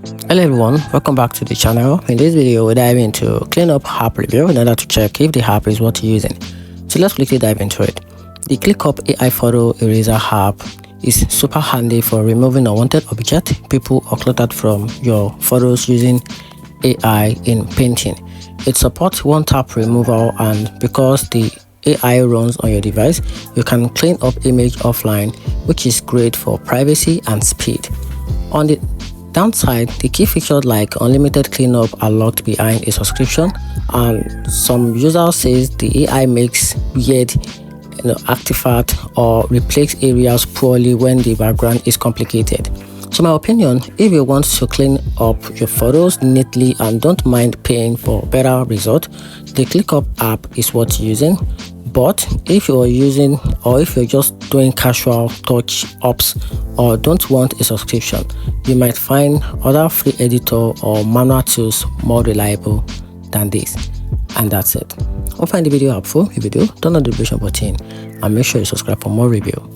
Hello everyone, welcome back to the channel. In this video we'll dive into cleanup app review in order to check if the app is worth using. So let's quickly dive into it. The ClickUp AI photo eraser app is super handy for removing unwanted objects, people or clutter from your photos using AI in painting. It supports one tap removal, and because the AI runs on your device, you can clean up image offline, which is great for privacy and speed. On the downside, the key features like unlimited cleanup are locked behind a subscription, and some users says the AI makes weird artifact or replace areas poorly when the background is complicated. So my opinion, if you want to clean up your photos neatly and don't mind paying for better result, the ClickUp app is worth using. But if you're using, or if you're just doing casual touch ups or don't want a subscription, you might find other free editor or manual tools more reliable than this. And that's it. Hope you find the video helpful. If you do, turn on the notification button and make sure you subscribe for more review.